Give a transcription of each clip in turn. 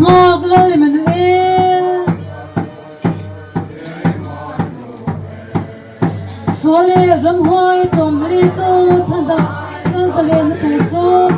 ngọc lời Emmanuel số lệ râm hoài trong đi châu thân đặc con sẽ lên tu châu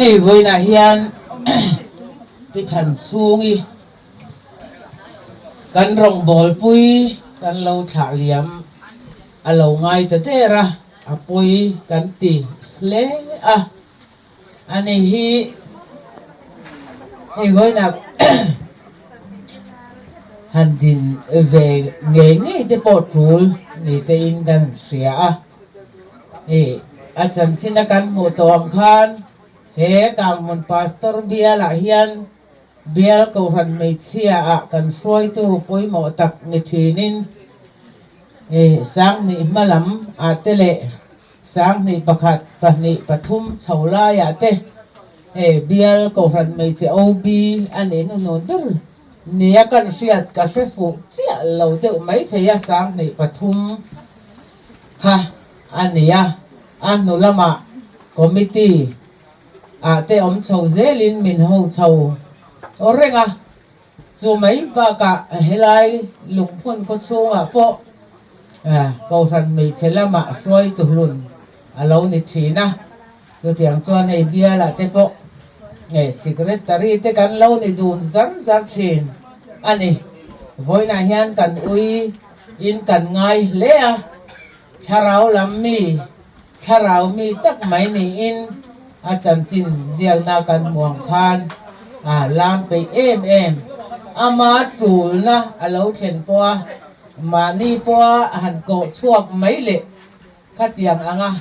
Hey, với na hiền cái thần sungi kan rong bol pui kan lo thả liam a lo ngai te te ra a pui kan ti le a ani hi với na han din về nghe te po trul ni te in dan sia a chan china kan mu tom khan he kang mon pastor bia la hian bial ko ran mei chia a kan soi tu poi mo tak ni thinin sang ni malam a tele sang ni pakhat pahni pathum chola ya te bial ko ran mei che obi ani no no dur nia kan riat ka se fu chia lo te mai theya sang ni pathum ha ania anu lama committee a te om chho zelin min ho chho orenga chu mai ba ka helai lungphun ko chunga po ko ran mei chelama soi tu hlun alo ni thina tu tiang chuan ei bia la te po secretary te kan lo ni dun zar zar thin ani voina hian kan ui in kan ngai le a tharau lam mi tharau mi tak mai ni in a chan chin zial na kan muang khan lam pe em ama trul na alo then po mà ni po han ko chuak mai le ka tiang anga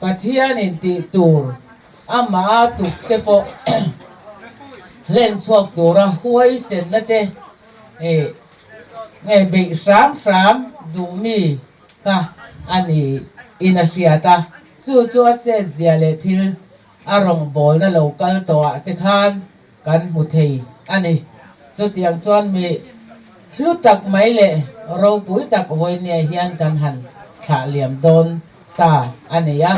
pathian in ti tur ama tu te po len chuak tura huai sen na te ngai be sam du mi ka ani inasiata chu chu che zia le thil arong bol na local to a te khan kan mu thei ani chu tiang chuan mi lutak mai le ro pui tak voi ne hian kan han thla liam don ta ani ya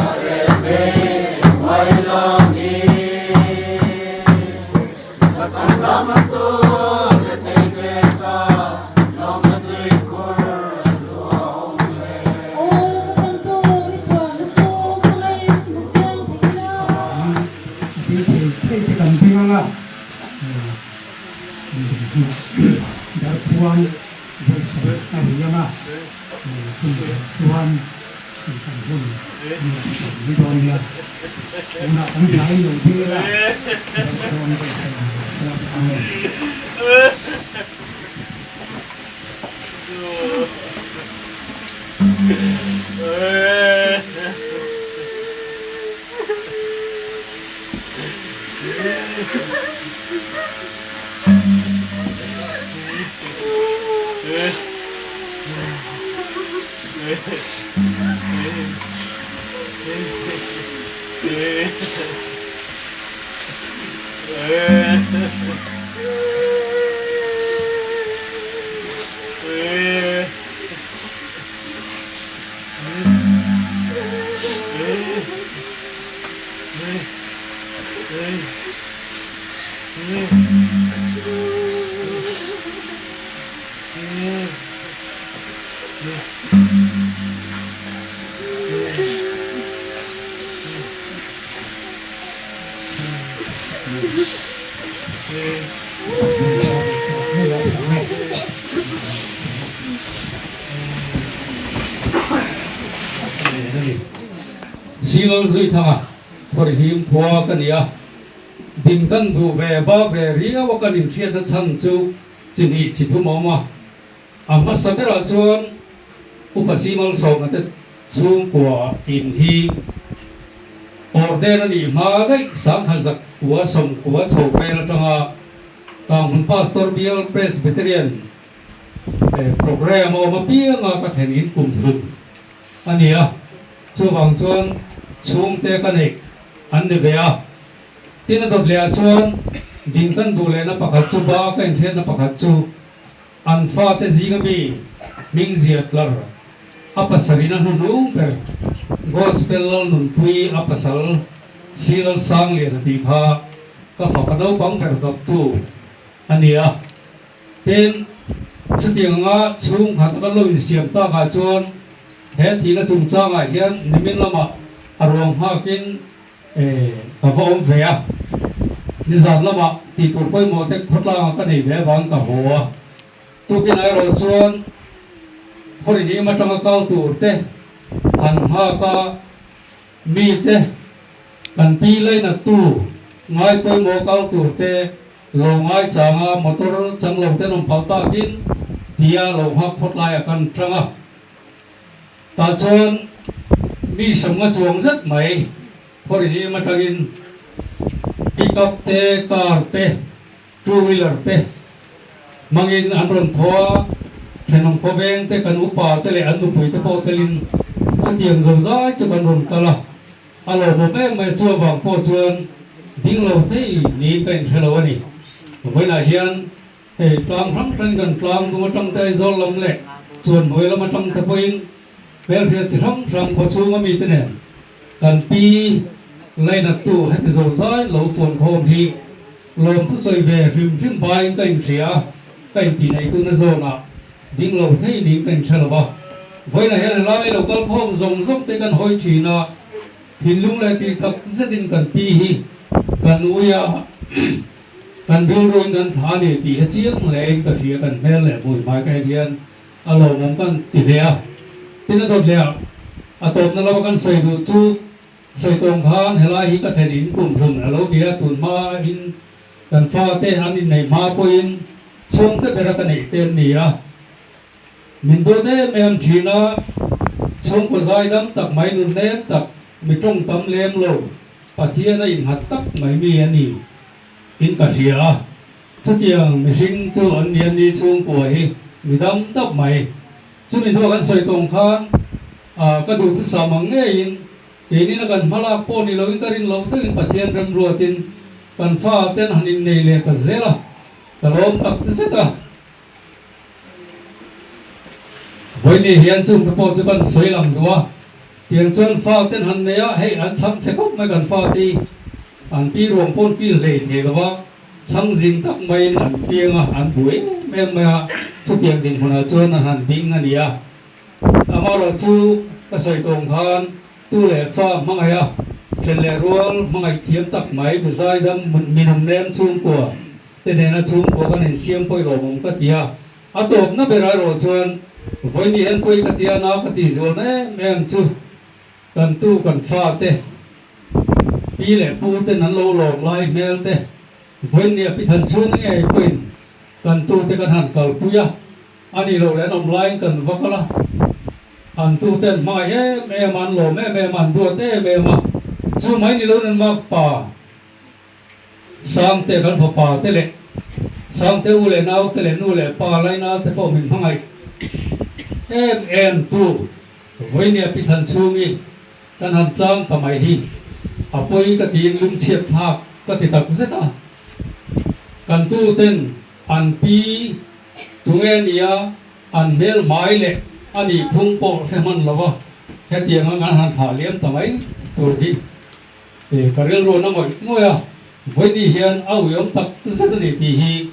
Tuan Ariana Tuan Kampun Victoria una lain yang dia Tuan Sinol zui thanga for him phua kania dim kan du ve ba ve ria wa kan im thia da chan chu chini chi thu mo ma amma sabera chuan upasimol so na te chung kwa in hi orden ani ma dai sang hazak wa som kwa chho fe na tanga kang hun pastor bial presbyterian program o ma pi nga ka thenin kum hu ania chu wang chuan chung te kanek an ne vea tina dot le chuan din kan du le na pakhat chu ba kan the na pakhat chu an fa te zinga mi ming ziat lar apasarina nu nu per gospel nun pui apasal silal sang le na bi pha ka fa ka do pang per dot tu ania ten chu tianga chung khat ka lo in siam ta ga chuan he thi na chung cha nga hian nimin lama arong hakin ka vom vea ni zan lama ti tur poi mo te khotla ka nei ve wang ka ho tu kin ai ro chuan hori ni ma tanga kau tur te han ha ka mi te kan pi lai na tu ngai poi mo kau tur te lo ngai changa motor chang lo te nom pal ta kin tia lo hak phot lai akan tranga ta chon mi sanga chuang zat mai phori ni matagin pick up te car te two wheeler te mangin anron thoa thenong koveng te kan upa te le anu pui te po telin chatiang zo zai chu kan ron kala alo mo me mai chu wang po chuan ding lo thei ni pen thelo ani với là hiền thì toàn lắm trên gần toàn cũng trong tay do lồng lệ chuồn mới là mà trong tay pin bây giờ chỉ sống trong có chú mà mi thế này cần pi lấy nát tu hay thì dầu dãi lẩu phồn hồn thì lồng thứ sợi về rìm bay cảnh xía cảnh tí này tu nó dầu nọ đinh lầu thấy đinh cảnh xe là bao với là hiền lại lầu cao phong rồng dốc tới gần hồi chỉ nọ thì lúc này thì thật rất định cần pi hi cần nuôi cần build rồi cần thả để tí hết chiếc lên cái phía cần mê lẻ mùi mai cái điên alo mong cần tỷ lệ thì nó tốt lệ tốt nó là cần xây đủ chú xây tông khan hay là hi cái thể đến cùng rừng alo bia tuần ma in cần pha tê ăn in này ma poin xong tới bây giờ cái này tên gì à mình đôi thế em chỉ nó xong có dài đâm tập máy luôn ném tập mình trong tấm lem lâu và thiên nó in hạt tắc máy mi anh nhỉ in cả gì à chút tiền mình sinh cho anh niên đi xuống quầy mình đâm tóc mày chú mình thua cái sợi tông khan cái đủ thứ sáu mà nghe in thì ini nó cần phá lạc po ni lâu in cái in lâu tới in bát thiên rem rùa tin cần pha tên hành in này lệ cái dễ là cái lom tập rất à với ni hiện chung cái po chỉ cần sấy làm đua tiền chân pha tên hành này á hay ăn sắm sẽ có mấy cần pha thì anh pi ruộng pon pi lệ thì là bao sang dinh tắc mấy anh pieng à anh buổi em mà chút tiền tiền của nó chôn anh dinh anh đi à mà là chú cái sợi tông khan tu lệ pha mang ai à trên lệ ruộng mang ai thiếm tắc mấy cái dây đâm mình làm nem chung của thế này nó chung của cái này xiêm poi lỗ mông cái tia tốt nó bị ra rồi chôn với ni hen poi cái tia nó cái tia rồi đấy em chú cần tu cần pha thế pi lệ pu tên hắn lâu lồng lai mel te với nia pi thần xuống nghe quên cần tu te cần hàn cầu puya anh đi lâu lẽ nằm lai cần vác la hàn tu tên mai em ăn lồ mẹ ăn đua te mẹ mà chú mấy đi lâu nên mà pa sang te cần phá pa te lệ sang te u lệ nào te lệ nu lệ pa lai nào te po mình hăng ai em tu với nia pi thần xuống đi cần hàn trang tầm ai hi apoi cái tiền lung chiết tháp cái tiền đặc rất à cần tu tên an pi tung en ia an mel mai lệ anh đi phung bộ thế mình là vô cái tiền ngang hàng thả liếm tầm ấy rồi đi để cái riêng rồi nó mọi ngôi à với đi hiện áo yếm tập rất là thì hi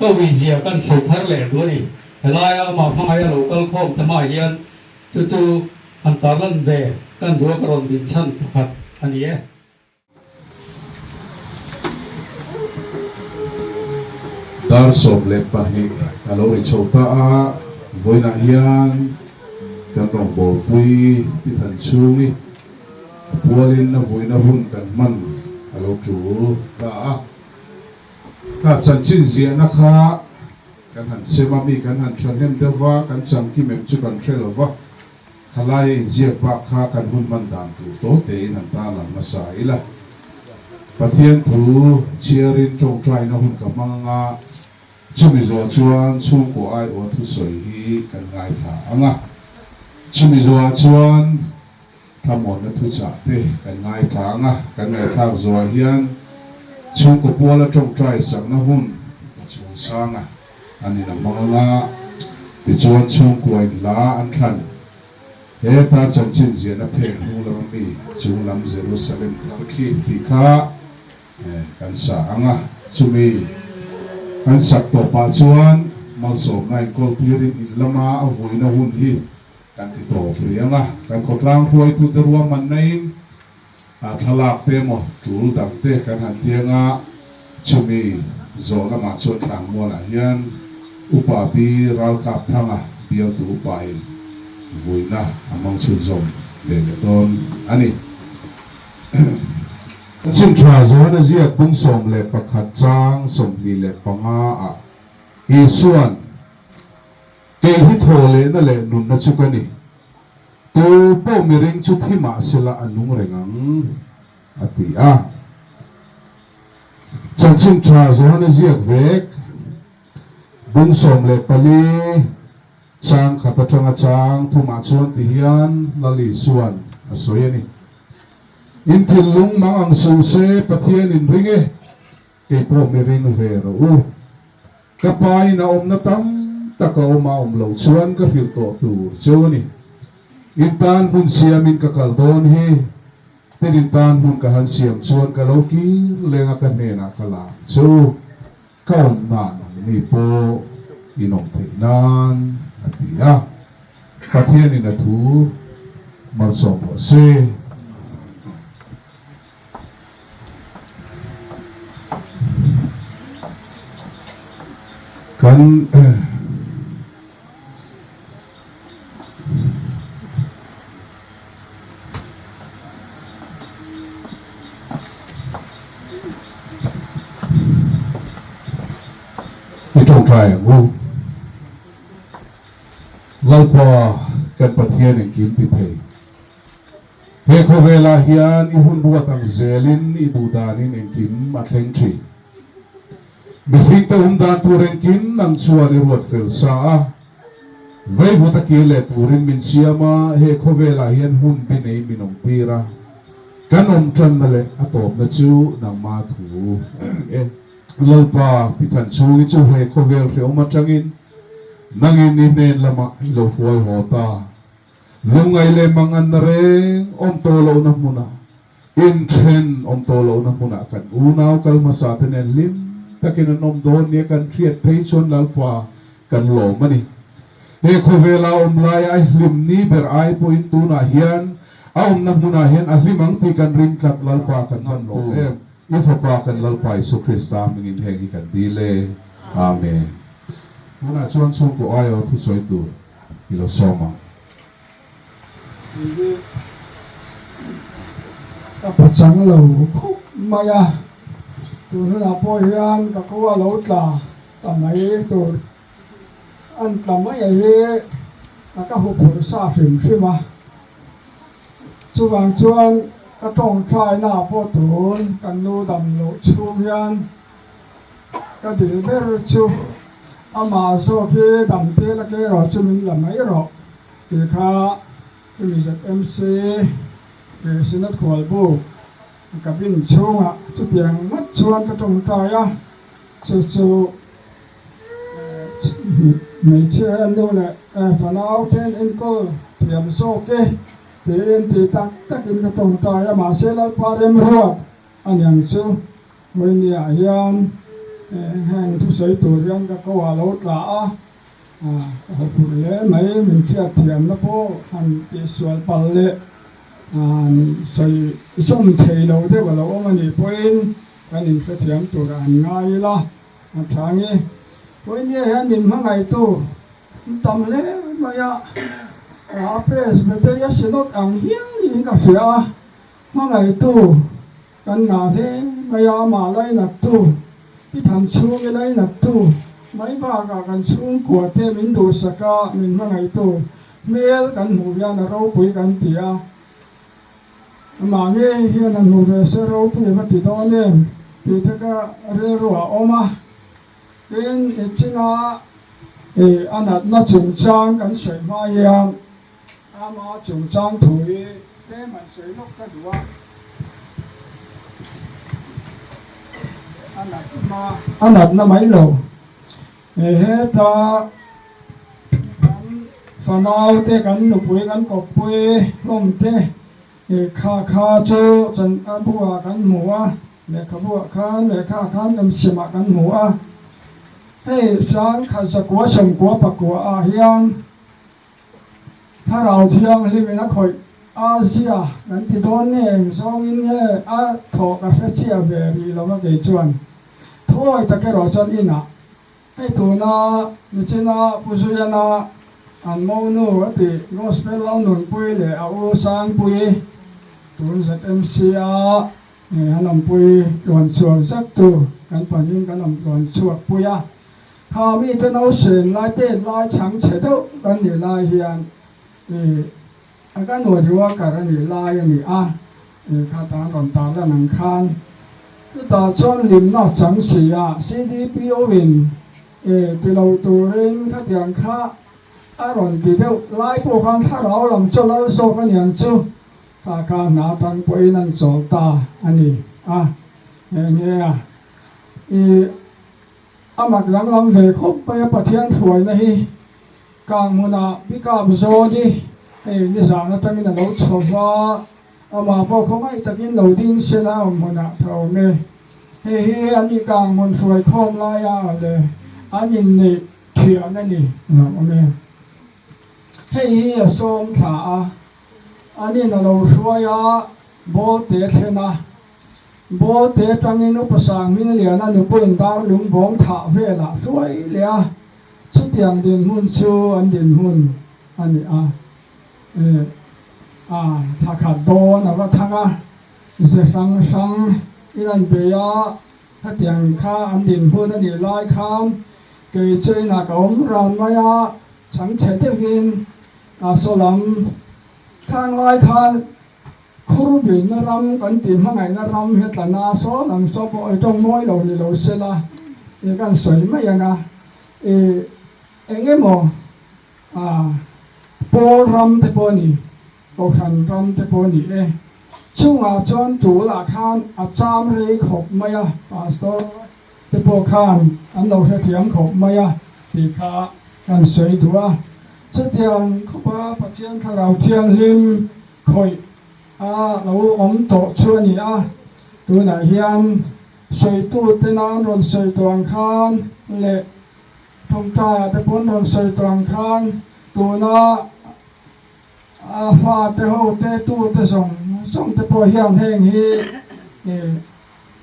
có vì gì cần sầu thar lệ đuôi đi hay là mà phong ai lâu câu phong thế mà hiện chú anh ta lần về cần đua cái rồng điện chân thật anh ấy dar som le pahi alo ri chota a voina hian kan rong bol pui pi than chungi pualin na voina hun kan man alo chu ka chan chin zia na kha kan han sema mi kan han thon hem dewa kan chang ki mem chu kan threlo wa khalai zia pa kha kan hun man dan tu to te in han ta lam ma sa ila pathian thu chiarin trong trai na hun ka manga chumi zo chuan chung ko ai o thu soi hi kan ngai tha anga chumi zo chuan thamon na thu cha te kan ngai tha anga kan ngai tha zo hian chung ko pola trong trai sang na hun chung sanga ani na manga ti chuan chung ko ai la an than he ta chan chin zia na phe hu la mi chung lam Jerusalem khi ti kha kan sa anga chumi kan sak to pa chuan mal som nai kol tirin in lama avoina hun hi kan ti to prianga kan ko tlang huai tu te ruam man nain a thalak te mo tul dang te kan han tianga chumi zo lama chuan thang mo la hian upa bi ral kap thanga bial tu upa in voina among chun zom le don ani Chim tra zo na zia kung som le pakhat chang som li le panga a isuan ke hi thole na le nun na chu kani tu po mi ring chu thima sila anung rengang ati a chanchin tra zo na ziak vek bung som le pali chang khata tanga chang thuma chuan ti hian lali suan asoyani in thil lung mang ang su se pathian in ringe ke po mi ring ve ro u kapai na na tam taka oma lo chuan ka hil to tur chuani in tan hun siam in ka kaldon hi tin tan hun ka han siam chuan ka lo ki lenga ka ne na kala chu kaum na ni po inong theinan atia pathian in athu mal som se kan trong triangle lau qua kan pathian in kim ti thei he ko vela hian I hun buat ang zelin I dudanin in kim atleng thi mi hing ta dan turen kim nang chuan I ruat fel sa vei vuta ki le turin min siama he ko vela hian hun binei minong tira kanom tran na le atop na chu nang ma thu lau pa pitan chu chu he ko vel reu ma changin nangin ni nen lama lo huai hota lungai le mangan na reng om to lo na muna in tren om to lo na muna kan unaw kal masaten en lim takin om don ne kan triat pei chon lau pa kan lo mani he ko vela om lai ai lim ni ber ai po in tu na hian om na muna hian a limang ti kan ring klat lau pa kan han lo em Ifa kan lalpai Yesu Krista mingin hegi kan dile. Amen. Muna chuan chung ko ayo thu soi tu ilo soma. Kapachang lo khúc maya tu na po yan ka ko lo tla tamai tu an tamai ye ka hu phur sa phim phima chuwang chuan ka tong trai na po tun kan nu dam lo chum yan ka di ber chu ama so ke dam te la ke ro chu min la mai ro ki kha ki mi zat mc ke sinat khwal bu ka bin chunga chu tiang mat chuan ka tong trai ya chu chu mấy chiếc em đâu này phần áo trên em cơ tiệm số kê để em thì tắc tất cả các tổng tài mà sẽ là qua em ruột anh em chú mình nhà hiền hàng thu sấy tuổi riêng các cô lâu lạ học lễ mấy mình chia tiệm nó phố hàng cái suy bal lệ sấy xong thầy đầu thế vào lâu mà đi quên anh em sẽ tiệm tuổi anh ngay là tháng ấy với như anh em hàng ngày tu tầm lễ mà ya presbyteria sinot ang hiang ni ka fia hàng ngày tu kan na thế mà ya mà lại nạp tu đi tham chu cái lại nạp tu mấy ba cả kan chung của thế mình tu saka mình hàng ngày tu mail kan mu ya na rau pui kan tia mà nghe hiền là mu về sẽ rau pui mà ti đó nè thì thế ka re ro oma đến china anh nó trồng trang cái水花样，阿媽trồng trang thổi cái mình水lúc cái đủ anh nó mấy lầu, hết ta phần nào thế cái nụ bưởi cái cọc bưởi lom thế, kha cho chân anh bua cái mua, để kha bua khăn để kha làm xịm cái mua hey sáng khai sa của sông của bạc của hiang thà đầu thiang li mình nó khỏi Asia gần thì đón nè song in nè thọ cà phê chia về đi lo mà cái chuyện thôi ta cái rồi chân in hey tụi nó như thế nào bây giờ nó anh mau nữa thì gospel lao nổi bùi để áo sang bùi tụi sẽ MC anh làm bùi đoàn chuột rất tu cái phần in cái làm đoàn chuột bùi ข้ามีแต่เอาเสียงลายเต้นลายฉังเฉดกันนี่ลายเฮียนอาการหนวดรัวกันนี่ลายนี่ข้าตาหลอนตาและหนังคานตาชนลิมนอกจังเสีย CDPO วินที่เราตัวเองข้าเตียงข้าหลอนที่เดียวลายพวกกันถ้าเราลำจนเราโซกันอย่างจู่ข้าการหนาตังไปนั่นโจตาอันนี้เนี่ยอามักลำเวคบไปประเทศถวยนะฮีกางมุนาพิกาบโซดีนี่สารตั้งแต่เราชอบว่าอามาพอเขาไม่ตะกินเราดิ้นเสียแล้วมุนาเท่าเมอันนี้กางมุนถวยคอมลายาเลยอันนี้นี่เถียนั่นนี่นะเมส้มขาอันนี้เราช่วยโบเตเทนะโบเตจังอินุปสังมินเลียนันุปุ่นดาลุงบงถาเวละช่วยเลียชุดอย่างดินหุ่นชูอันดินหุ่นอันนี้ถ้าขาดโดนนะว่าทั้งจะสังอีนั่นเบียถ้าเตียงข้าอันดินหุ่นอันนี้ลายคานเกยช่วยนักอมรานมายาฉันเฉดวินโซลัมข้างลายคานครูบินรำกันตีมังไงนรำเฮตนาโซลัมโซบอยจงมวยเรานี่เราเสละกันสวยไม่ยังเงี้ยมโปรำเทปนี่ก็ขันรำเทปนี่ช่วงจนจูหลักขันอาจารย์เลยขบไม่ปาสโตเทปขันอันเราเถียงขบไม่ตีขากันสวยตัวจะเถียงขบปัจจัยถ้าเราเถียงลิมคอยเราอมโตชวนนี่ตัวไหนเฮียนสวยตู้เต้นรอนสวยตัวขันเละทงใจแต่พ้นรอนสวยตัวขันตัวน่ะฟ้าเตะหูเตะตู้เตะส่งเตะพอเฮียนแห้งฮี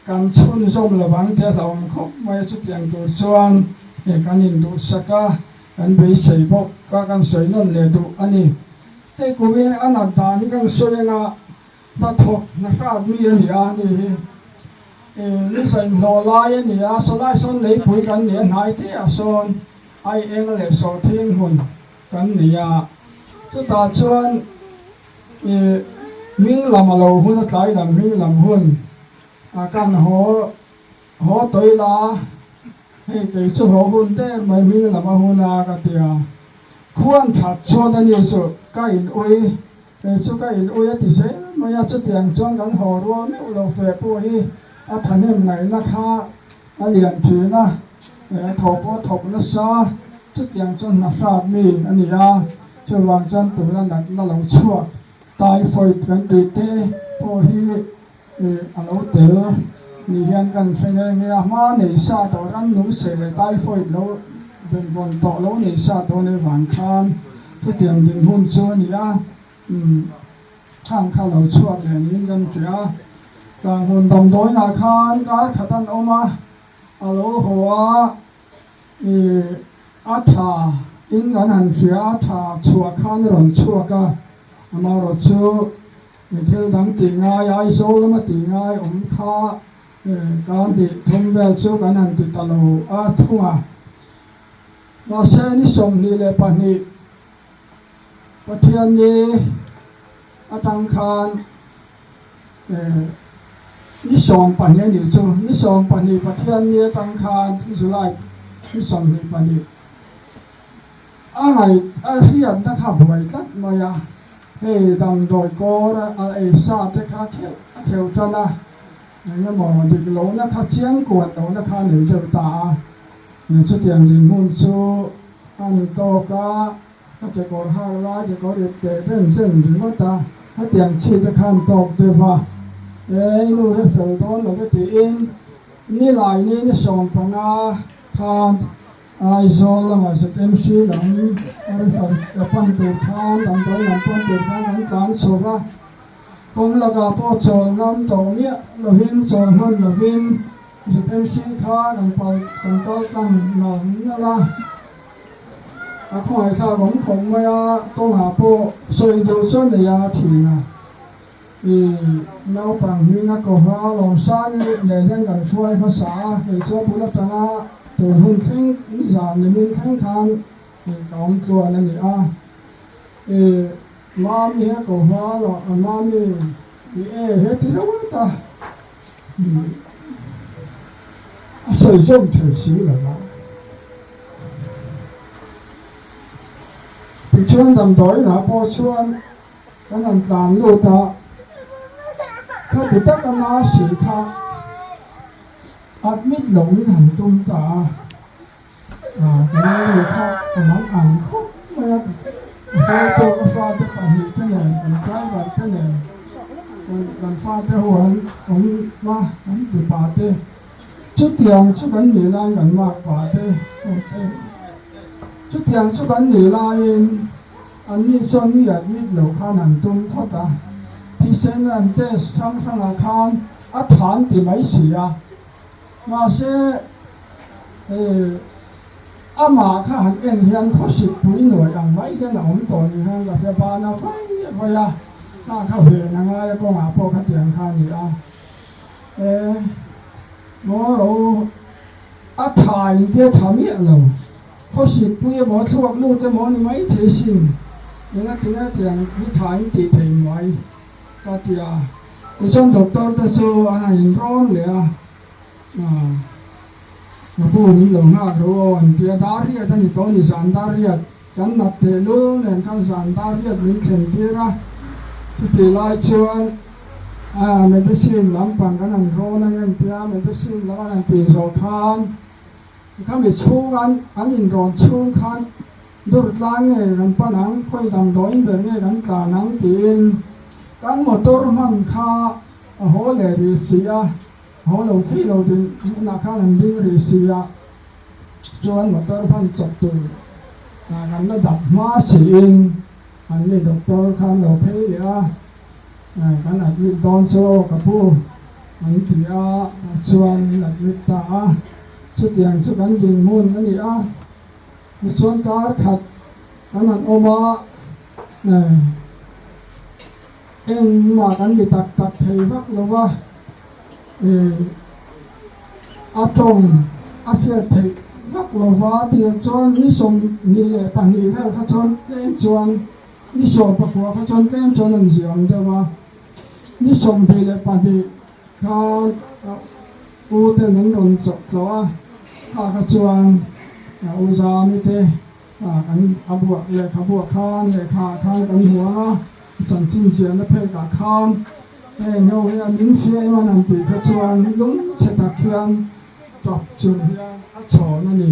การชุนส่งระวังเตะเราคบไม่สุดอย่างตัวชวนการยินดูสักการไปใส่บกการสวยนั่นเลยดูอันนี้กูมีอันนั้นตานี่กันสวยนะนัดทกนัดฟาดมีนี่นี่ใส่หล่อลายนี่สลายส่วนเลยปุ๋ยกันเนี่ยหายที่ส่วนไอเองเลยสอทิ้งหุ่นกันเนี่ยทุกตาชวนมิ่งลำเราหุ่นใจลำมิ่งลำหุ่นการหัวตัวละให้เกิดชั่วหุ่นได้ไม่มิ่งลำหุ่นกันเดียควรถัดชวนนั่นอยู่สุดใกล้อุ้ยสุดใกล้อุ้ยติเสไม่อยากจะเตียงชวนกันหัวรัวไม่เราเฟปุยทันเห็นไหนนะคะเรียนถือนะถกว่าถกนะซะจุดอย่างจนนักราบมีอันนี้ช่วยวางจันตัวนั้นนั่นเราชั่วตายไฟกันตีเตะพอที่เราเต๋อนี่เห็นกันเป็นไงมาในซาตัวนั้นนุ่มเสยตายไฟเราเป็นบนโต๊ะเราในซาตัวในหวานคานทุกอย่างดินหุ่นชั่วนี่ข้างข้าเราชั่วเลยนี่กันเสียกางหุ่นดำโดยนาคานการขัดอันออกมาโลหัวอัฐาอินกันหันเสียอัฐาชัวข้านหล่นชัวก็มาเราชัวเที่ยวดังตีง่ายไอโซแล้วมาตีง่ายข้าการติทุ่มเบลชัวกันหันติตลอดทุ่งมาเส้นนี้ส่งนี่เลยปนิประเทศนี้ตังคานนิสองปัญญาอยู่จู่นิสองปัญญาประเทศนี้ตังคานที่สุดเลยนิสองนี่ปัญญาอะไรเรียนนะครับไว้ตัดมายาดำโดยโกระซาเทคาเขียวจันนะนี่มองดิโลนะครับเชียงกวดโลนะครับหนึ่งเจ้าตาชุดอย่างลิมุนชูอันโตกาก็จะกอดห้าล้านจะกอดเตะเป็นเส้นถึงว่าตาถ้าเตียงชีจะขันตกเดือดนู่นให้เฟลโดนเราไปตีอินนี่หลายนี่ส่งปังขันไอโซลมาสเต็มชีหลังปั้นตัวขันตั้งตัวหลังปั้นตัวขันหลังการโซกะคงละกาพอโจน้ำตัวเนี้ยเราหินโจหุ่นเราหินสเต็มชีขาหลังไปตั้งตัวตั้งหลังนั่นละขอให้ข้าผมคงไม่ต้องหาพวกสวยดูจนในยาถีนะเราปังมีนักก่อลองสร้างในเรื่องการช่วยภาษาในช่วงพุทธศาสนา ตัวหุ่นแข็งนิสานในมือแข็งขันกองตัวนั่นนี่มามีฮะก็ฟ้าหรอกมามีเฮ็ดที่เราตาใส่ส้มเฉยสีหรอวะไปชวนดำดอยนะพอชวนก็นั่งตามลูกตาข้าไปตักกันมาสีข้าอัดมิดหลงหันตุ้มตาก็เลยข้ากำลังอ่านคุกมาฟ้าตัวก็ฟ้าตัวกันหิท่านเนี่ยกันใกล้แบบท่านเนี่ยกันฟ้าตัวหัวผมมาผมอยู่ป่าเต้ชุดเตียงชุดกันหนีลายกันมากป่าเต้ชุดเตียงชุดกันหนีลายอันนี้ส่วนนี้มิดหลงข้าหันตุ้มทอดตาที่เส้นนั้นเต้ทั้งอาคารอัฐานที่ไม่เสียมาเสียอามาข้าหันเอ็นเฮียนเขาสิบปุ้ยหน่วยอย่างไม่กันหนอมก่อนฮะกับเจ้าบ้านเอาไปพยาหน้าเข้าเหือนง่ายก็หาพวกขัดแย้งข้านี่หมอเราอัฐานเจ้าทำเนี่ยเราเขาสิบปุ้ยหมอทวกลูกจะหมอนี่ไม่เทสินยังไงถึงเตียงวิถีติดเทมไว้ก็เตียในช่วงดอกตอร์จะโซ่อะไรร้อนเลยมาพูดนี่หลงหน้ารู้วันเดียดารีท่านตัวนี้สันดารีกันนับเตลูเนี่ยกันสันดารีมีเข็มทีระที่ไล่ชวนเมดิซินลำปังกันนั่งโรนั่งเตียเมดิซินแล้วก็นั่งตีโซคานเขาไปชูกันอันนี้ร้อนชูกันดูดล้างเงี้ยกันปะนังค่อยดำดอยเดินเงี้ยกันตานังตีนกันหมดตัวมันข้าโหเลยริเสียhọ đầu thi đầu tiên là khá là đi rồi xì ạ cho anh một tờ phân chặt từ anh nó đập hóa xịn anh đi đọc tờ khăn đầu thế ạ anh là đi đón số cả phu anh thì cho anh là đi ta xuất tiền xuất anh tiền môn cái gì xuân cá khát anh là ôm này em mà anh đi tạt thầy vắt luôn quá trong phía thầy vắt lò vá thì cho ní sông ní bản ní theo các cho tem chọn ní sông bạc hoa các cho tem cho nên giường đó mà ní sông về lại bản thì các u tên những đồng chọc đó các chọn u già như thế anh abu lại khan cái hoa chọn chính diện nó phải cả khan nhau anh những khi mà làm thì các chuan đúng sẽ tập hiện tập trung hiện các chỗ này nè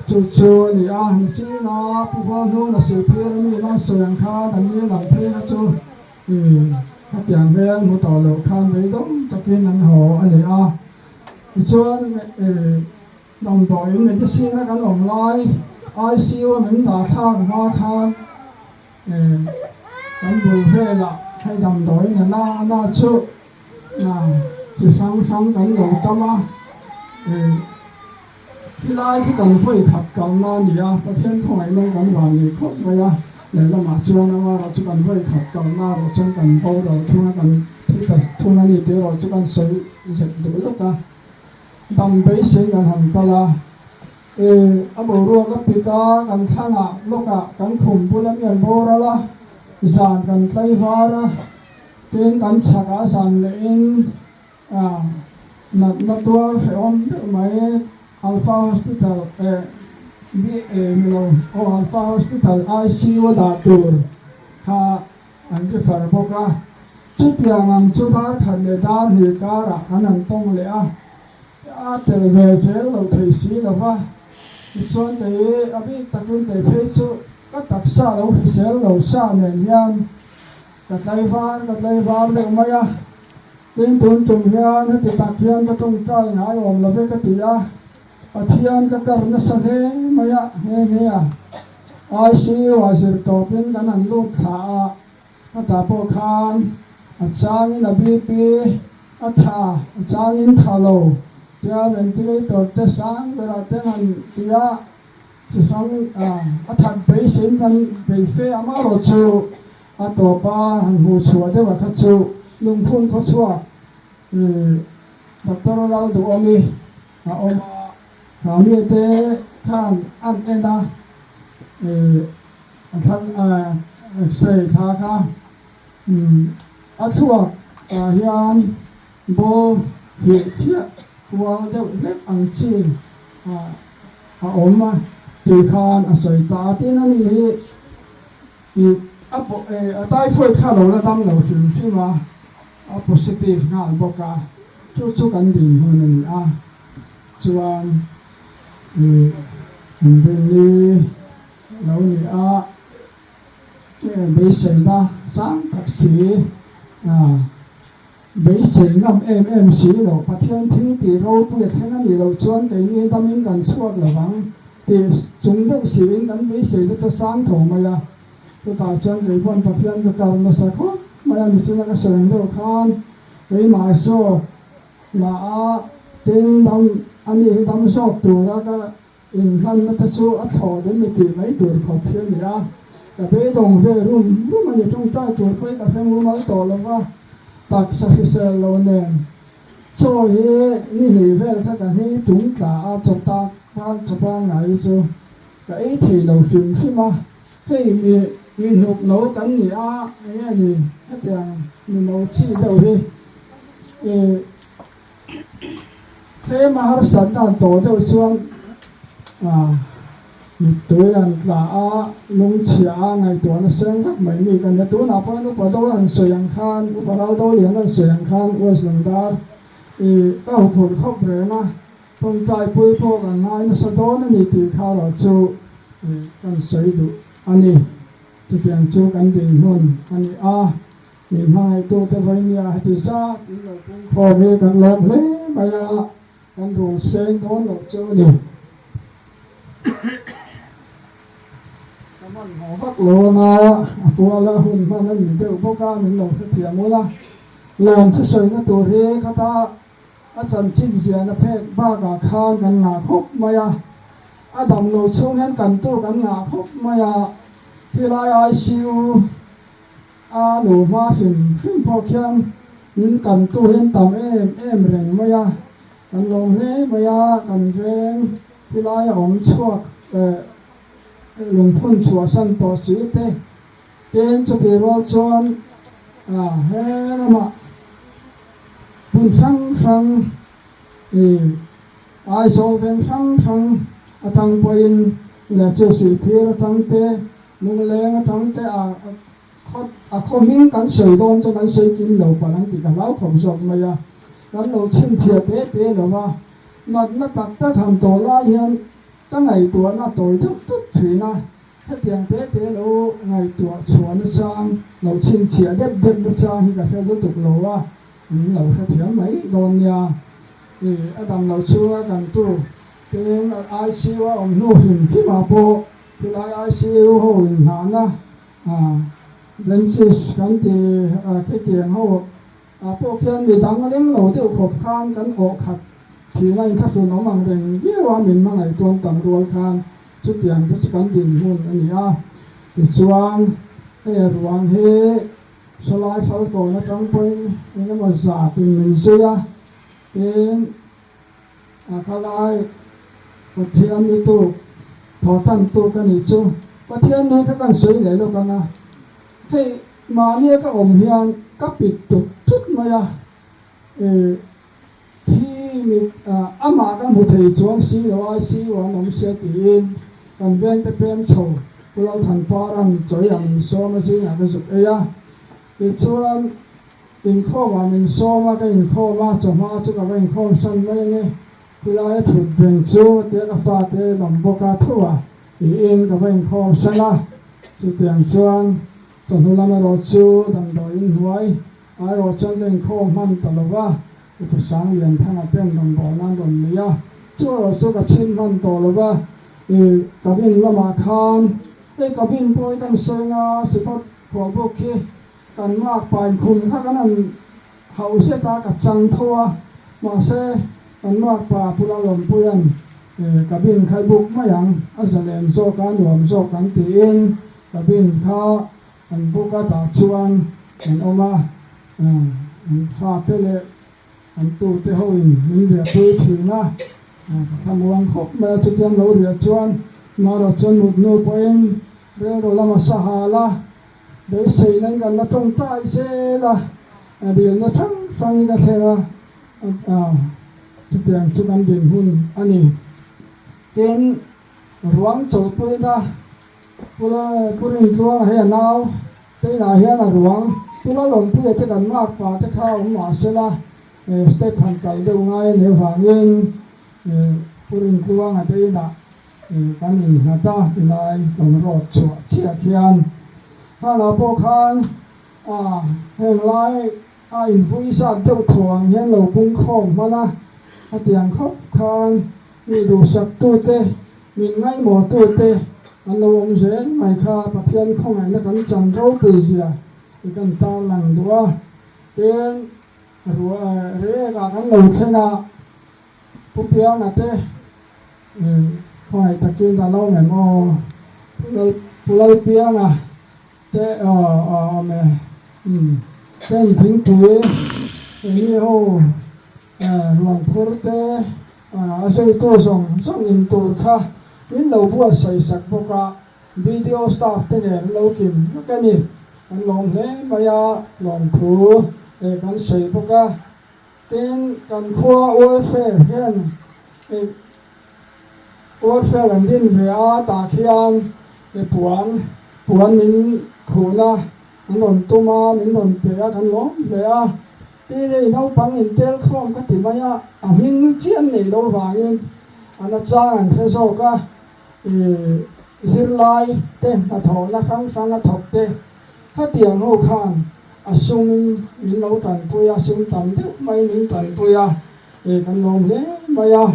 chỗ này chỉ nó不光说那水片那那水养咖等于冷片那chỗ các dạng viên một tàu lầu khan mấy đúng các cái năng hồ anh này chuan đồng đội này cái xin nó cái online ICU mình đã sang hoa khan cái buổi về là hay đầm đói là na chua chỉ sáng cảnh đầu tâm khi lai cái cần phải khát cầu na gì có thiên không ai nông cảnh hoàn gì không vậy để là mà chua nó mà chỉ cần phải khát cầu na rồi chân cần bao rồi thu na gì thế rồi chỉ cần sấy dệt được lúc đầm bể sinh gần hầm ta là bộ ruộng cái pita gần sang lúc gần khủng bố lắm gần bố đó là giàn gần tây phá ra tên gần sạc á giàn lên nát tua phải ôm được mấy Alpha Hospital Alpha Hospital ICU đã tur kha anh cái phần bốc ra chút tiền anh chút đã thành để ra thì cả là anh tông lẽ từ về chế lâu thầy sĩ là va xuân thì abi tập trung để phê số các đặc xã lâu thì sẽ lâu xa nền nhân các lấy van được mấy tin tuân trùng nhân thì tập nhân các trong trai ngài ôm là với các tía thiên các cờ nó sang thế mấy nghe ai siêu ai sẽ tổ tiên cái này luôn thả các tập bộ khan trang in là BP thả trang in thả lâu tia ventilator te sang về là te han tia chỉ sang thằng patient kan be fe amaro chu to pa han hu chu de wa kha chu lung phun ko chu doctor lao du omi oma มีเตข้านอันเอ็นนะท่านเสยทาค่ะอัทวกยานโบเหียเทียควงเจ้าเล็กอังชีอมมาตีคานอาศัยตาที่นั่นนี่อีอัปใต้ไฟข้าเราละดำเราถึงใช่ไหมpositive งานบอกว่าชุกันดีคนนึงส่วนเป็นนี้เราเนี่ยไม่ใช่นะสังกัดสีไม่ใช่น้ำสีเราประเทศที่ที่เราเปิดให้นั่นเราชวนแต่นี้ทำให้กันช่วยระวังที่จงได้สีกันไม่ใช่จะสร้างถงมาละตัวตาชวนในวันประเทศก็การมาสักคนมาอย่างนี้สิ่งนั้นก็ส่งเราข้างไปมาโซ่มาเต็งดำอันนี้ดำชอบตัวแล้วก็อินทันนัทสู้อัฐถอดไม่ตีไม่ตัวขอบเพียงนี่นะแต่ไปตรงเวรุ่มมันอยู่ตรงใต้ตัวไปกับเพียงรู้มาต่อแล้วว่าตักสักเซลโลเนนโซ่เฮนี่เหเวลถ้ากันให้ถุงตาจบตาบ้านจบบ้านไหนสู้ก็ไอ้ที่เราถึงขึ้นมาให้มีหนุกหนูกันนี่นี่ให้แต่มีหนูชี้เราดิเทมหาสันต์โตเจ้าส่วนตัวอย่างละลุงเชียไงตัวนั้นเสียงครับไม่มีกันตัวนับไปนุปโดนเสียงคันอุปราโดเลี้ยงนั้นเสียงคันอวยสังดาร์ก็ผลครอบเรนะตรงใจปุยพวกกันนายนัสโดนนี่ตีข้าวเราจูกันใส่ดูอันนี้จะเปลี่ยนจูกันดิ่งหุ่นอันนี้มีให้ตัวเทวเนียที่ซาที่เราพอมีกันเล็บเลยไปละกันดูเสียงโดนเราจูนี่มันหอฟักโลนะตัวละหุ่นมันนั่นเดี๋ยวพวกการมันหลงเถียงว่าหลงที่สวยนะตัวเร่ก็ตาอาจารย์ชิ้นเสียนะเพศบ้ากาคานกันหนาคบมายาอาดำโลช่วงนั้นกันตัวกันหนาคบมายาที่ไรไอซิวหนูมาขึ้นพอเคียงนินกันตัวเห็นต่ำเอ็มเร่งมายากันลงเร่มายากันเร่งที่ไรอมชวกลงพ้นชัวสันต่อสีเตเป็นจะเป็นรอจวนเฮ้นะมาบุญฟังไอโซเป็นฟังตั้งไปเนี่ยเจ้าสีเพียรตั้งเตมุงเลงตั้งเตเขาหิ้งกันสวยโดนจะกันสวยกินเหล่าปนังติกันเล่าขมศพมายากันเราเช่นเทียเตหรือว่านัดตักตะทำตัวลายเห็นตั้งไงตัวน่าตัวทุกถือนะถ้าเตียงเตะเราไงตัวสวนสร้างเราชินเฉียเด็ดสร้างที่กับเราตุกเราว่าเราถ้าเถียงไหมโดนยาอาดัมเราชัวกันตู้เป็นไอซีว่าองค์นู่นที่มาโปที่ไอซีหัวหานะเลนส์กันที่ที่เตียงหัวพวกเพื่อนมีดังเลี้ยงเราเดี๋ยวขบคานกันออกขัดที่ไรถ้าส่วนน้องมันเร่งเยี่ยว่ามินมาไหนตัวต่างตัวคานชุดอย่างที่กันดิ่งหุ่นอันนี้ส่วนรวงเฮสลายฟัลโกนะจังไปนี่ก็มาสาติมินเสียเป็นคลายประเทศนี้ตัวถอดตั้งตัวกันอีกจู่ประเทศนี้เขากันสวยเลยแล้วกันนะให้มาเนี่ยก็อมเฮียนก็ปิดตุกทุกมาyaที่มีอามากันหุเทจวงสีว่าสีว่าน้องเสียตีนกันเว้นแต่เป็นโฉมเราทันพารันจอยอย่างโซมาสิงานก็สุดอีกส่วนอินข้อว่ามินโซมาก็อินข้อมาจะมาจะกับอินข้อสั้นไม่เนี่ยเราให้ถูกเบ่งจูเดี๋ยวก็ฟาเดี๋ยวลำบากทั่วอินกับอินข้อสั้นละจุดเดียงส่วนตอนนั้นเราจูดังโดยอินหวยเราจะเล่นข้อมันตลอดว่าอุปสรรคเรียนทางเป็นดังบ่อนั้นดังนี้จู่เราจู่กับชิ้นมันตลอดว่ากับอินละมาคานกับอินป่วยกันเสียงสิบขวบโอเคกันมากไปคุมข้ากันนั้นเขาเสตากับจังทัวมาเสกันมากป่าพุทธลมพุยันกับอินใครบุกไม่ยังอัศเลนโซกันหวมโซกันตีอินกับอินเขาอันบุกกตาชวนอันออกมาฟาเตเลอันตูเตหอินมินเดียปุยถีนะ ทำวังครบมาจุดยังเราเรียนชวนมาเราชวนหมดนูไปเรื่องเราละมาสหาละเดี๋ยวสิ่งนั้นกันเราต้องใจเสียละเดี๋ยวเราทั้งฟังกันเถอะจุดยังจุดนั้นเด่นหุ่นอันนี้เด่นรวงโจทย์ปุยนะปุรินรวงให้นาวที่ไหนให้นารวงปุระหลงปุยที่กันมากกว่าที่เข้าหมาเสียละสเตปพันไก่เดียวง่ายเนี่ยฝังยิงปุรินรวงอะไรนะกันนี่นาตาที่ไหนต้องรอดชัวเชียร์เทียนถ้าเราพวกคันเห็นไรอินฟุยสัตว์เจ้าถ่วงเห็นเราพุ่งโค้งมานะเตียงครบคันนี่ดูสักตัวเตมีง่ายหมดตัวเตอันเราวงเสียไม่ค่าประเทียนข้องไหนนักกันจันเราปีเสียกันตาหลังตัวเป็นรัวเรื่องกันเราเท่านั้นผู้เพียงนั่นเต้ข้องไหนตะกี้ตาเราเนี่ยมอเราเพียงอ่ะเต้แม่เป็นทิ้งตัวนี่โหหลวงพ่อเต้อาศัยตัวส่งอินตัวค่ะนี่เราบัวใส่สักพวกวิดีโอสตาฟที่เนี่ยเรากินแล้วนี่มันลงเนี่ยมายาลงถูกันใส่พวกเป็นกันขั้วโอเฟเห็นโอเฟกันดินเบียตาเขียนปวนมินขูนะมันหล่นตัวมามันหล่นเปียกันล้มเบียที่ได้เราปังอินเทลคอมก็ติมายาหิ้งเจียนนี่เราฟังยินอันนั้นจ้างเพื่อโซก็ซิลไลเต้มาถอนะฟังนะถกเต้ถ้าเตียงหูข้างสุ่มมินเราตันปุยสุ่มตันเด็กไม่มินตันปุยกันลงเนี่ยมายา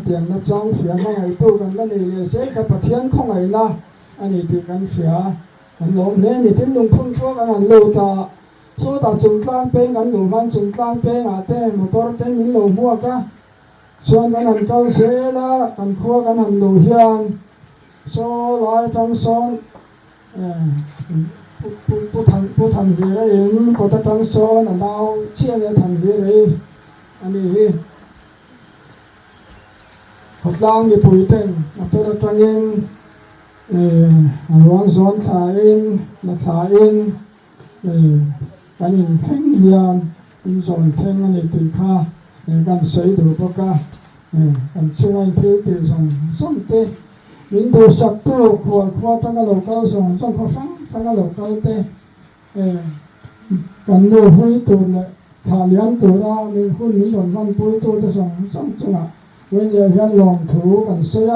เตียงนัดจ้างเสียมาไงตู้กันนั่นเองเสกกับประเทียนของไงนะอันนี้ที่กันเสียกันลงเนี่ยนี่เป็นลุงพุ่งช่วกันโลตาโซตาจุดกลางเป็นกันหลุมมันจุดกลางเป็นเต้มอเตอร์เต้มินหลุมหัวก็ส่วนกันหันเก้าเสียละกันขั้วกันหันหลุมเฮียนโซลอยทั้งซ้อนผู้ทำเรื่องเองก็จะทั้งซ้อนเราเชี่ยเนี่ยทำเรื่องอันนี้ขดล่างมีปุ๋ยเต็มมาตัวตั้งเองร้อนซ้อนถ่ายเองมาถ่ายเองการยิงแทงเฮียนยิงส่งแทงอันนี้ตีค่าการใส่ดูพวกการช่วยเที่ยวตีส่งเตะมินดูสักตัวขวดตั้งแต่เราเข้าส่งเขาฟังตั้งแต่เราเข้าเตะกันดูหุ้ยตัวเลยถ่ายเลี้ยงตัวเรามีหุ้นมีหล่นมันปุ้ยตัวจะส่งจังหวะเว้นเยันลองถูกันเสีย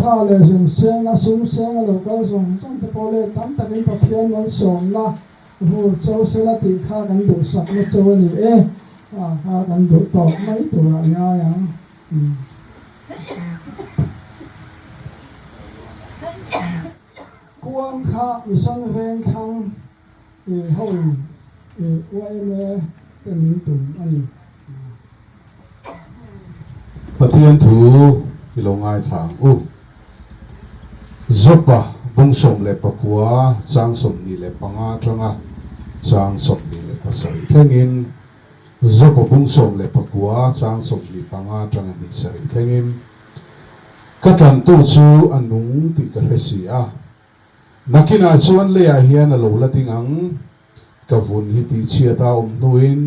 ถ้าเลยส่งเสียงนะส่งเสียงเราเข้าส่งจังแต่พอเลยตั้งแต่เป็นประเทียนมันส่งนะผู้เจ้าเสละตีข้ากันดูสักไม่เจ้านี่ข้ากันดูตอกไม่ตัวง่ายอย่างกวางข้าวิสังเวงทางห้องไว้เมื่อเป็นมินตุนอันนี้ประเทียนถูที่ลงง่ายทางจบปะบุ้งสมเล็บปะกัวจางสมนี่เล็บปังอาจังจางสมนี่เล็บปะใส่เท่งอินจบปะบุ้งสมเล็บปะกัวจางสมนี่ปังอาจังนี่ใส่เท่งอินก็ทันตู้ชูอันนุ่งติกระเสียนักกินอาชวนเลยอาเฮียนโลละติงังกฟุนฮิติเชียตานุอิน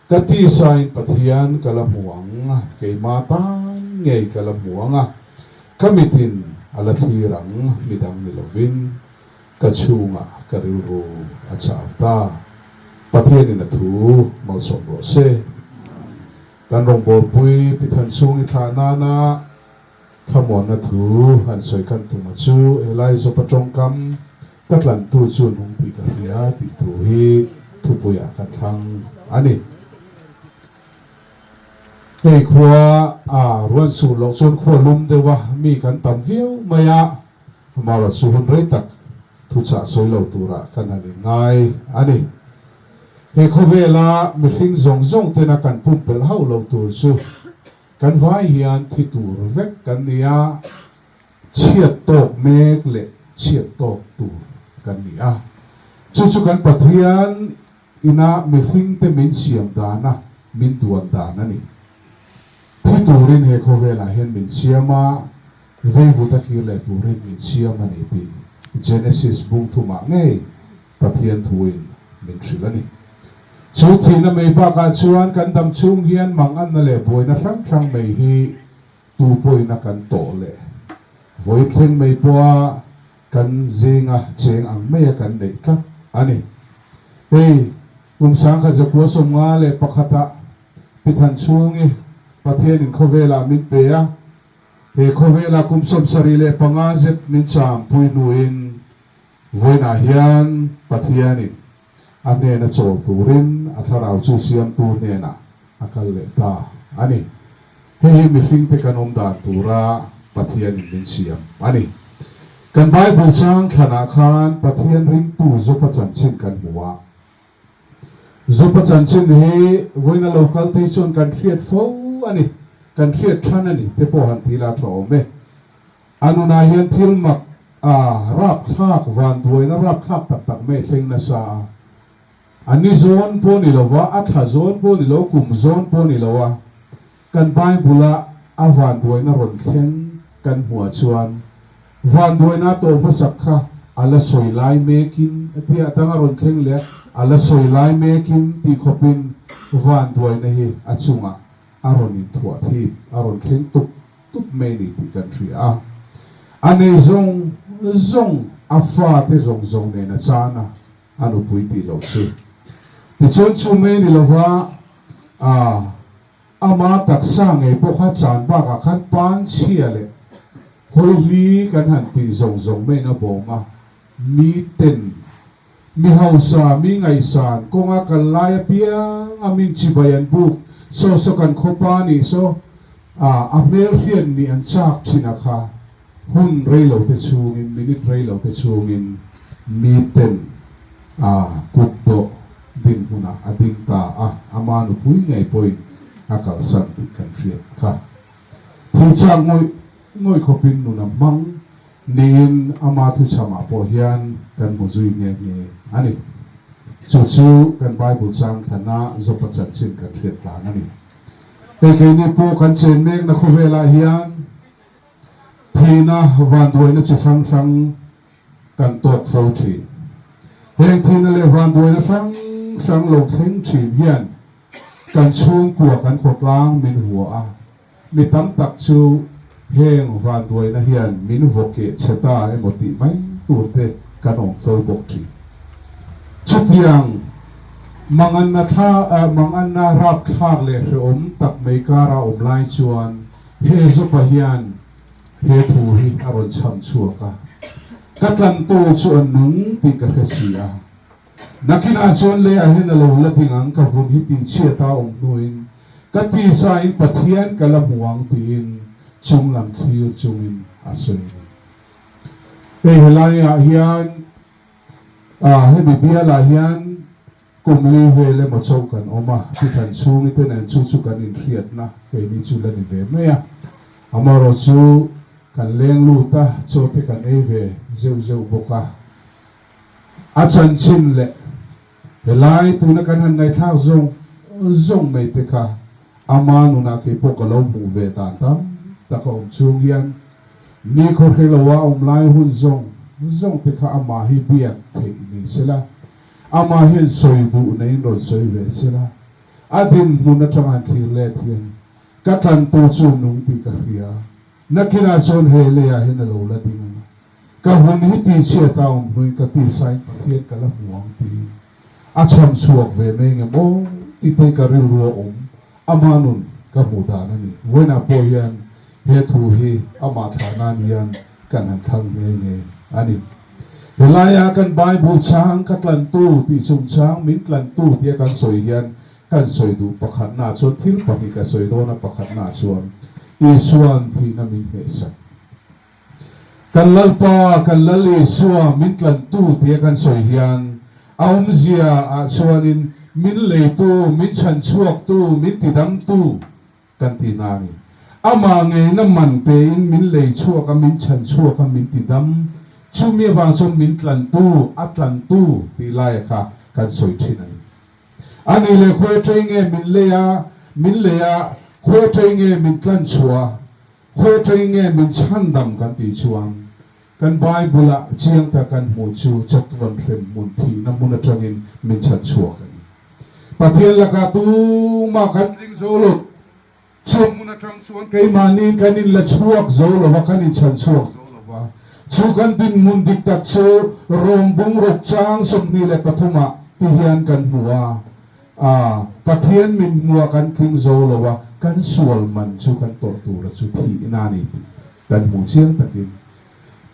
กติสายปะเทียนกะละหวงเกมาตานเงยกะละหวงกมิตินอลทีรังมิดังนิลวินกะชูงะกะริวรูอาจาวตาปะเทียนนทูมัลสมโรเซกันรงโบปุยปิทันซุงอิธานานาขมอนนทูอันสวยกันตุมาจูเอไลโซปจงกัมกัดหลังตู้จูนุงติกะเฟียติทูฮีทุปุยากันทังอันนี้เฮ้ขวารวนสูลงส่วนขวลุมเดวะมีกันตันเฟียวมายามารัสุหุนเรตักทุจาสวยเหล่าตัวระกันอันนี้ง่ายอันนี้เฮ้ขวเวลามีหิงซงเตนักกันปุ่มเปลเฮาเหล่าตัวสูกันไว้เฮียนที่ตัวเวกกันเนี่ยเชียดตกเมกเละเชียดตกตัวกันเนี่ยจู่ๆกันปัทเฮียนอินามีหิงเตมินเสียมดานะมินดวนดานะนี่ที่ต turin he khove la hen min siama vei vu ta ki le turin min siama ni ti Genesis bung thu ma nge pathian thuin min thrilani chu thi na mei ba ka chuan kan dam chung hian mang an na le boi na rang rang mei hi tu poi na kan to le voi thleng mei poa kan zinga cheng ang mei kan nei tla ani hei sang kha zakua som nga le pakhata pithan chungi pathian in khovela min pe a he khovela kum som sari le panga zet min cham pui nuin voina hian pathian in ane na chol turin atharau chu siam tu ne na akal le ta ani hei mi hring te kanom dan tura pathian in min siam ani kan Bible chang thana khan pathian ring tu zo pachan chin kan huwa zo pachan chin hi voina local te chon kan thiet fo ani kan thiet than ani te po han tila tho me anuna hian thil mak rap thak van duina rap thak tak tak me thleng na sa ani zon po ni lowa atha zon po ni lo kum zon po ni lowa kan Bible a van duina ron thleng kan hua chuan van duina to masak kha ala soilai mekin ti atanga ron thleng le ala soilai mekin ti khopin van duina hi achunga aron in thua thi aron thleng tup me ni ti kan thri a ane zong afa te zong ne na chana anu pui ti lo chu ti chon chu me ni lova ama taksa nge po kha chan ba ka khan pan chia le khoi li kan han ti zong me na bo ma mi ten mi hausa mi ngai san ko nga kan lai pia amin chi bayan bu so kan khopa ni so amel hian ni an chak thina kha hun reilo te chungin minute reilo te chungin mi ten kutto din huna ading ta amanu pui ngai point akal san ti kan riat kha thi chang ngoi khopin nu na mang nin ama thu chama po hian kan mu zui nge ani chu kan Bible chang thana zo pachan chin kan riat ta ani ke ni po kan chen mek na khovela hian thina van duina chi sang kan tot fo thi heng thina le van duina sang lo theng chi hian kan chung kwa kan khotlang min vua mi tam tak chu heng van duina hian min voke cheta emoti mai turte kanom fo bok thi chutiang mangan na rap thak le om tak mai kara om lai chuan he zo pa hian he thu hi aron cham chuaka katlan tu chuan nung ti ka khasia nakina chuan le a hin lo la tingang ka vun hi ti chia ta om nuin ka ti sa in pathian kala muang tin chung lam thir chungin asun e helaya hian he bibia la hian kumli vele mo chokan oma pithan chung iten an chu kan in riat na ke ni chu la ni ve me ya amaro chu kan leng lu ta chote kan eve zeu boka achan chin le helai tu na kan han ngai thak zong mai te kha ama nu na ke pokalo mu ve tan tam ta ko chung hian ni kho khelawa lai hun zong te kha ama hi biak thei ni sela ama hian soi du nei ro soi ve sela adin nu na changan thir le thian ka tan tu chu nung ti ka ria nakina chon hele ya hin lo la ding ka hun hi ti che ta hui ka ti sai thiet ka la huang ti acham chuak ve me nge mo ti te ka ri ro amanun ka mu da na ni voina po hian he thu hi ama thana nian kan han thang nge ani helaya kan Bible chang katlan tu ti chung chang min tlan tu ti kan soi hian kan soi du pakhat na chon thil paki ka soi do na pakhat na chuan isuan thi na min he sa kan lalpa kan lali suwa min tlan tu ti kan soi hian aum zia a chuanin min le tu min chan chuak tu min ti dam tu kan ti na ni ama nge na man pe in min le chuak ka min chan chuak ka min ti dam chu mi wang chon min tlan tu atlan tu ti lai kha kan soi thin ani le khoi tring nge min le ya khôi trai nghe mình tlan chua khôi trai nghe mình chan đam kan ti chuang kan Bible a chiang ta kan mu chu chatuan rem mun thi na mun atangin min chan chua kan pathian la ka tu ma kan tling zo lo chu mun atang chuan kai manin kanin la chuak zo lo wa kanin chan chuak zo lo wa chu kan din mun dik tak chu rom bung rok chang som ni le pathuma ti hian kan huwa pathian min mua kan tling zo lo wa kan sual man chu kan tor tu ra chu thi na ni kan mu chiang takin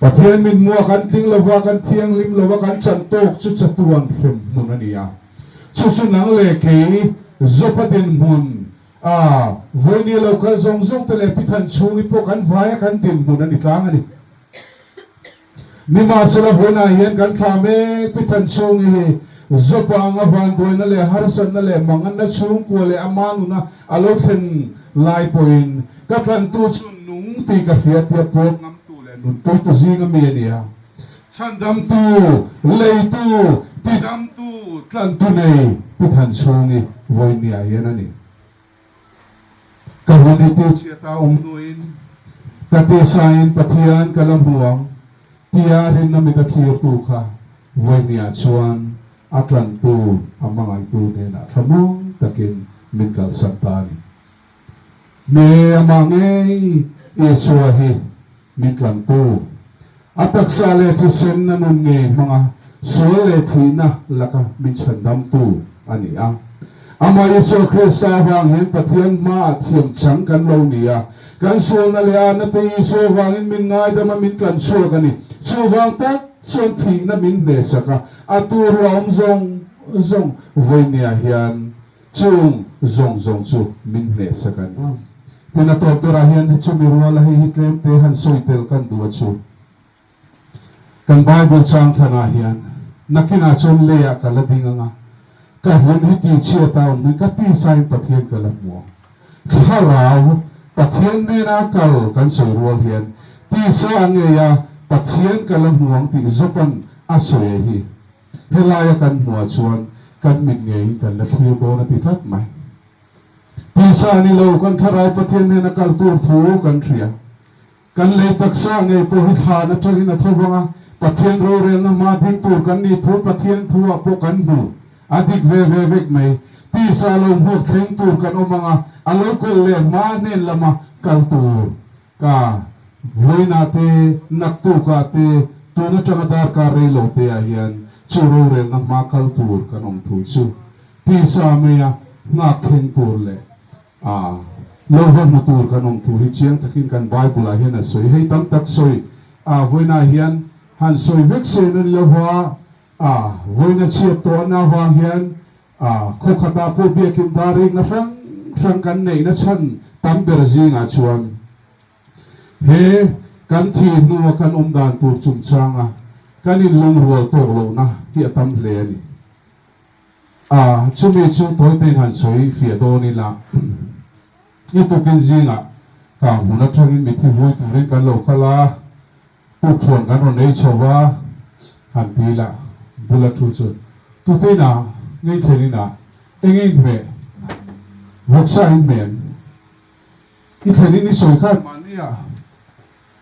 pathian min mua kan tling lo wa kan thiang lim lo wa kan chan tok chu chatuan rem mun ania chu chu nang le ke zopatin mun voi ni lo ka zong zong te le pithan chu ni po kan vai kan tin mun ani tlang ani ni ma sala hona hian kan thla me pithan chu ni zopa nga van doi na le harsan na le mangan na chung ko le amanu na alo thlen lai point ka tlan tu chu nung ti ka hiat ya po ngam tu le nun tu zinga me ania chan dam tu lei tu ti dam tu tlan tu nei pithan chu ni voi ni a hian ani ka honi tu sia ta duin ka te sain pathian kalam huang tia rin na mi ta thir tu kha voi ni a chuan atlan tu amangai tu ne na thamong takin min kal santani ne amangai Yeshua hi min tlan tu atak sale ti sen na nun nge mga suale thina laka min chandam tu ani a ama Yesu Krista wang hen pathian ma thiam chang kan lo nia kan sual na le na te Yesu wangin min ngai da ma min tlan sual kani su wang tak chuan thi na min ne saka atur rom zong voi nia hian chung zong chu min ne saka tina to tora hian chu mi ruala hi hitlem te han soitel kan duwa chu kan Bible chang thana hian nakina chon leya kala dinga ka von hi ti chia ta ni ka ti sai pathian kala mo kharau pathian ne na kal kan soi rual hian ti sa nge ya pathian kala muang ti zopan asoe hi helaya kan muwa chuan kan min ngei kan la thir bo na ti that mai ti sa ni lo kan tharai pathian ne na kal tur thu kan thria kan le taksa nge po hi tha na thari na thawanga pathian ro rel na ma ding tur kan ni thu pathian thu a po kan mu adik ve vek mai ti sa lo mu theng tur kan omanga alo ko le ma nen lama kal tur ka voi na te nak tu ka te tu na changa dar ka re lo te a hian chu ro rel na ma kal tur kan om thu chu ti sa me ya na theng tur le lo van mu tur kan om thu hi chiang takin kan Bible a hian a soi hei tam tak soi voi na hian han soi vek se na lo wa voi na chiat to na wang hian kho khata po bia kim daring na sang kan nei na chan tam ber zinga chuan he kan thi nu kan dan tur chum changa kanin lung rual tok lo na hi atam hle ani chumi chu toy ten han soi fia do ni la i to kin zinga ka huna thangin mi thi voi tu ren kan lo kala pu thon kan ro nei chowa han ti la bula thu chu tu te na ngei theni na engin me voksa in men i theni ni soi kha mania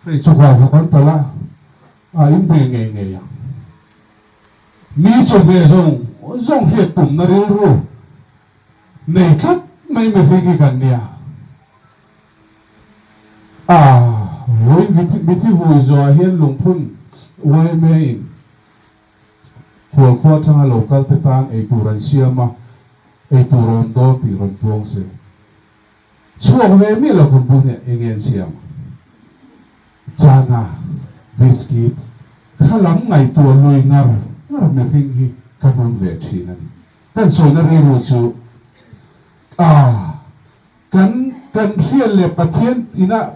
rei chokwa vokan tala in be nge ya mi cho be zong hiet tum na ril ru nei thlat mai me higi kan nia voi viti voi zo hian lungphun wai me in khua thanga local te tang ei turan siama ei turon do ti ron puang se chuak ve mi lo kan bu ne engen siama chana biscuit khalam ngai tu loi ngar me hing hi kanon ve thina ni kan so na ri ru chu kan hian le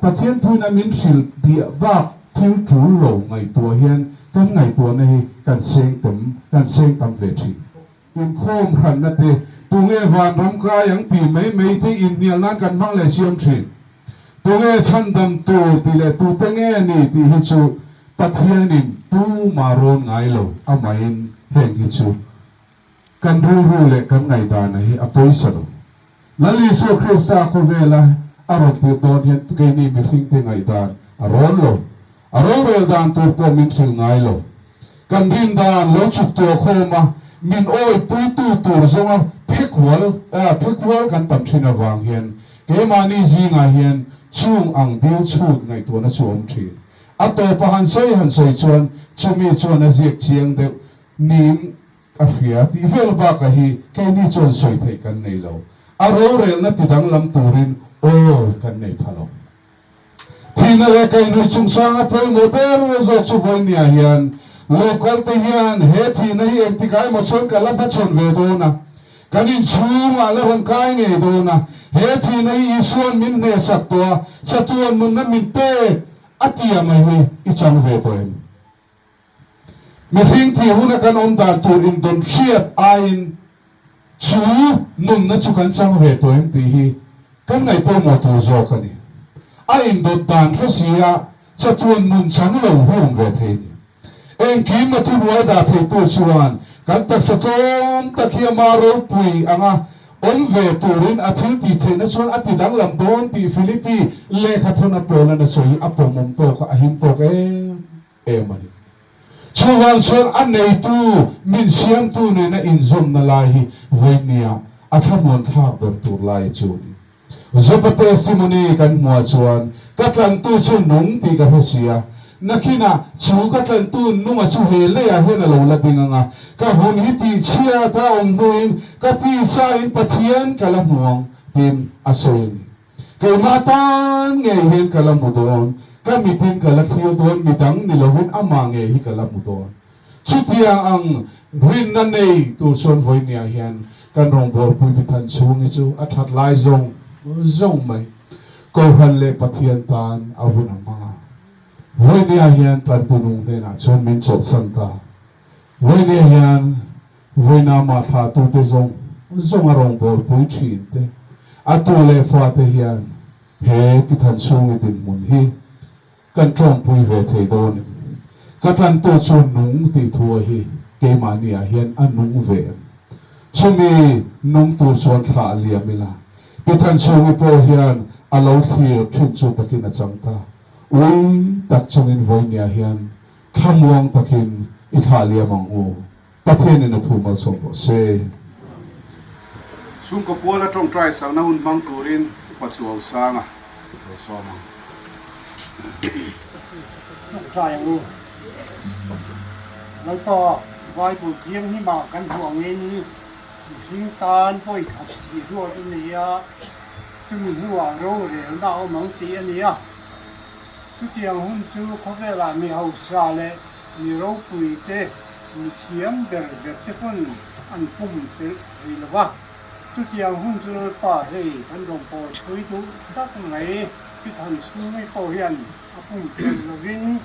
pathian thuina min sil dia ba thil chu lo ngai tu hian kan ngai tu na hi kan seng tam ve thi in khom khan na te tu nge van ram ka yang pi mai te in nial nan kan mang le siam thin tu nge chan dam tu ti le tu te nge ni ti hi chu pathian in tu maron ngai lo amain heng hi chu kan ru le kan ngai da na hi apoi sa lo lali so Krista ko vela arot ti don hian ke ni mi thing te ngai dan aron lo aro wel dan tu ko min thil ngai lo kan rin dan lo chuk to khoma min oi pui tu tur zonga phekwal kan tam thina wang hian ke mani zinga hian chung ang dil chut ngai to na chom thin a to pa han soi chuan chumi chuan a ziak chiang de nim a hria ti vel ba ka hi ke ni chuan soi thei kan nei lo aro rel na ti dang lam turin o kan nei phalo thina le kai noi chung sang a pel mo ber zo chu voi nia hian local te hian he thina hi em ti kai mo chon ka la ba chon ve do na kanin chunga la ron kai nge do na he thina hi isuan min ne sak to chatuan mun na min te atia mai hi I chang ve to em mi hing thi huna kan om dan tur in don shiat ain chu nun na chu kan chang ve to em ti hi kan ngai po mo tu zo ka ni ain do dan thsia chatuan nun chang lo hum ve the ni en ki ma tu wa da the tu chuan kan tak sa tom takia maro pui anga om ve turin athil ti the na chuan ati dang lam don ti Philippi le kha thona pola na soi apomom to ka ahim to ke mani chuan chuan anei tu min siam tu ne na inzom na lai voinia athamon thak ber tur lai chuni zopa testimony kan mua chuan katlan tu chu nung ti ka hosia nakina chu katlan tu nunga chu hele ya hena lo la dinganga ka hun hi ti chia ta om duin ka ti sa in pathian kalamuang tin asoin ke matan nge hen kalamudon ka mitin kalathio don midang nilovin ama nge hi kalamudon chutia ang rin na nei tu chon voi nia hian kan rong bor pui bithan chung I chu athat lai zong mai ko han le pathian tan avun ama voi nia hian tan tunung ne na chon min chok santa voi nia hian voi na ma tha tu te zong arong bor pui thin te atu le fa te hian he bithan chung I din mun hi kan trong pui ve thei don ka tan tu chon nung ti thua hi ke mania hian anung ve chumi nung tu chon thla liamila bithan chung po hian alo thir thin chu takin a changta ui tak changin voinia hian thamwang takin I thla liamang u pathian in a thumal som se sung ko pola trong try sang na hun bang kurin pachuaw sanga soma try ngu nói to vai bù chiêm hi mà căn huồng nên sinh tan phôi khắp xì rùa cho này à chứ mình huồng rô để đào mong tiền này à chứ tiền hun chú có vẻ là mình hậu xa lệ mình rô bùi tê mình chiếm bèr bèr tê phân ăn phum tê thì là vác chứ tiền hun chú bà thì thân đồng bò thuế chú đắc ngày cái thần xuống cái cầu hiền phum tê là vinh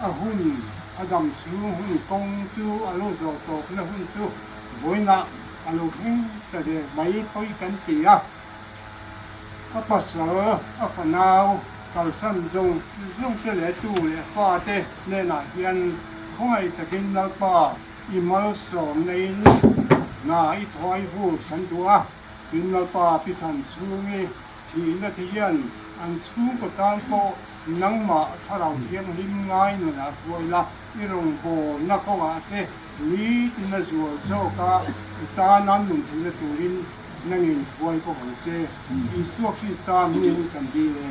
hun Adam chú hun công chú alo dầu tổ cái hun chú bối nạ alo hin cái để mấy khối cắn tỉ à bắt sở phần nào cầu sân dùng cái lẽ tu lẽ pha thế nên là hiện không ai thực hiện được ba email số này na ít thôi vu sân đua hiện được ba bị thành chú thì là thì hiện anh chú của ta có nang ma tharau thiam him ngai nu na voila irong bo na ko ga te li tin na zo zo ka ta nan nun thil turin nangin voi ko hong che I suak si ta min kan di le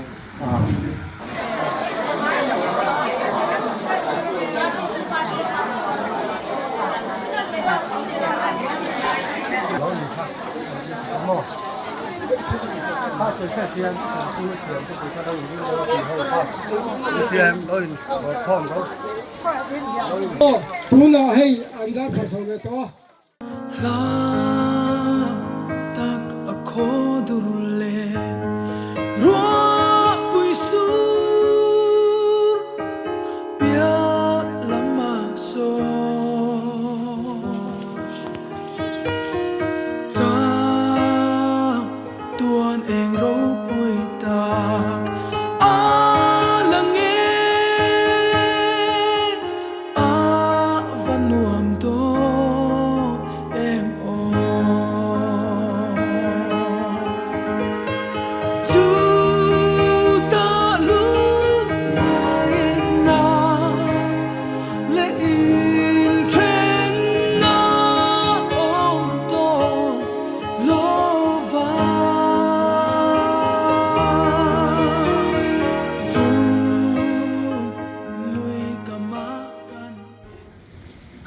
他是看见都是这个他都已经到以后他先都我看到tu na hei an za phar so le to la tak ako durle ro pui sur bia lama so ta tuan eng ro pui tak a lange a van nuam do em oi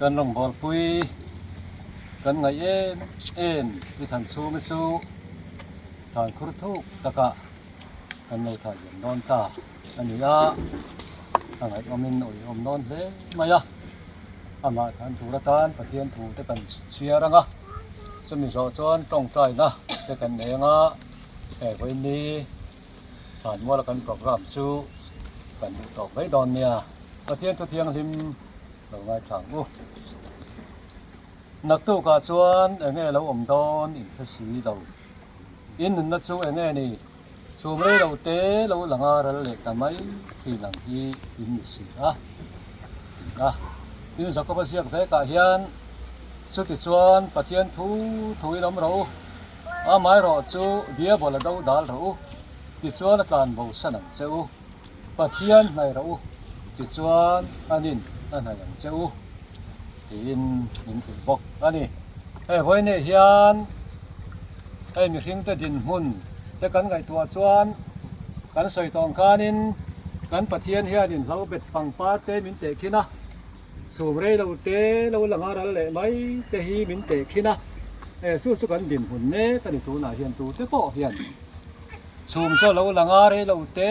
กันลงบอลปุยกันไงเอ็นที่ทันสู้ไม่สู้ทานครุทุกตะกะกันในทานยันนอนตาอันนี้ละทางไหนอมินอุ่ยอมนอนเลยมายะอามาทานถูระทานปะเทียนถูแต่กันเชียรังอ่ะสมิสอซ้อนตรงใจนะแต่กันเองอ่ะไว้นี้ทานว่าละกันกรอบรามสู้กันต่อไปดอนเนี่ยปะเทียนทุเทียงหิมเราไงสั่งกูนักตู้กาชวนเงี้ยเราอมดอนอินทศีเราอินนักสู้เงี้ยนี่สู้ไม่เราเตะเราหลังอะไรเล็กทำไมที่หลังที่อินสีนะอินสักก็ภาษาไทยกาเฮียนสุดที่ชวนปะเทียนทุยล้มเราไม้รอสู้เดียบอลเราดาลเราที่ชวนการบูชาหนังเจ้าปะเทียนในเราที่ชวนอันนี้อันไหนอย่างเจ้าอินถึงบอกอันนี้พอยเนี่ยเฮียนมีทิ้งแต่ดินหุ่นแต่กันไงตัวชวนกันใส่ตองคานินกันปะเทียนเฮียดินเราเบ็ดฟังปาเตมินเตคินะสูบเรย์เราเตเราหลังอะไรเลยไหมเตฮีมินเตคินะสู้สุกันดินหุ่นเนี่ยกันตัวหน้าเฮียนตัวเตโปเฮียนสูบโซ่เราหลังอะไรเราเตะ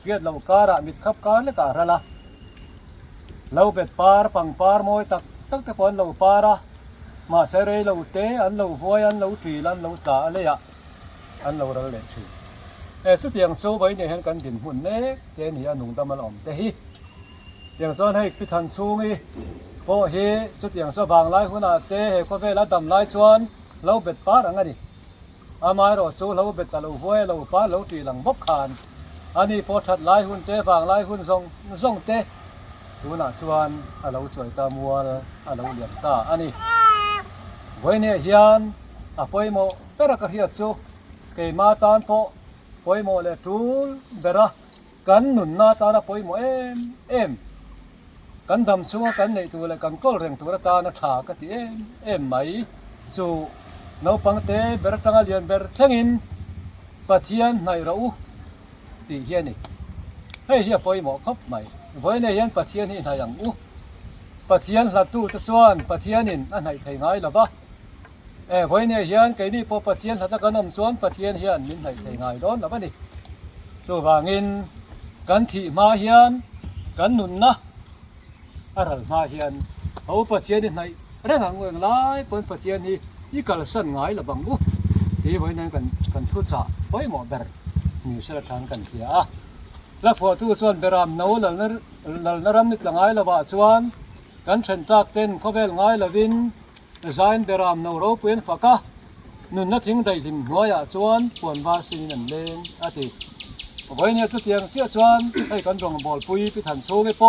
เฮียเราการะมิดขับการเลยการะละเราเบ็ดปาร์ปังปาร์มวยตักแต่คนเราปาระมาเสรีเราเตะอันเราฟอยอันเราถีลันเราตาเลยอ่ะอันเราเลยชูสุดอย่างโซ่ไปเนี่ยเห็นกันดินหุ่นเน่เจนี่อันหนุ่มตะมันอมเตะฮีอย่างซ้อนให้พิธันซูมีโพเฮสุดอย่างโซ่บางไล่หุ่นอาเตะให้คนเวลาดำไล่ชวนเราเบ็ดปาร์อะไรนี่อามาเราสู้เราเบ็ดตะเราฟอยเราปาร์เราถีหลังบกขานอันนี้พอถัดไล่หุ่นเตะบางไล่หุ่นส่งเตะตัวน่ะส่วนเราสวยตามัวเราเหลี่ยมตาอันนี้ไว้เนี่ยเฮียนปอยโมเปรักเฮียจูเกมาตานโปปอยโมเลทูลเบระกันหนุนนาตานะปอยโมเอ็มกันดำสัวกันในตัวเลยกันก็เร่งตัวตานะถากติเอ็มไหมจูนปังเตเบระตั้งเลียนเบระทั้งอินปะเทียนในเราตีเฮียนี่ให้เฮียปอยโมครบไหมไว้ในยันปะเทียนนี่นายอย่างปะเทียนหลัดตู้ตะส่วนปะเทียนนี่อันไหนไทยง่ายหรือเปล่าไว้ในยันไก่นี่พอปะเทียนหลัดตะกันน้ำส่วนปะเทียนยันมินไหนไทยง่ายร้อนหรือเปล่านี่ส่วนบางอินกันที่มายันกันหนุนนะอะไรมายันเอาปะเทียนนี่ไหนเรื่องเงินหลายเป็นปะเทียนนี่ยี่กัลสันง่ายหรือเปล่าที่ไว้ในกันทุจริตไว้หมอเบอร์มีเสด็จทางกันเถียแล้วพอทุกส่วนเบรามนู้หลังนรำนิดหลังไงละว่าส่วนกันเช่นตักเต้นเขาเวลไงละวินใจเบรามนู้เราเปลี่ยนฝักะนุ่นนัดทิ้งได้ทิมหัวยาส่วนปวนบาสินันเลงอาทิไว้เนี่ยจุดเทียงเสียส่วนให้กันรองบอลปุยไปทันโซ่ไม่โป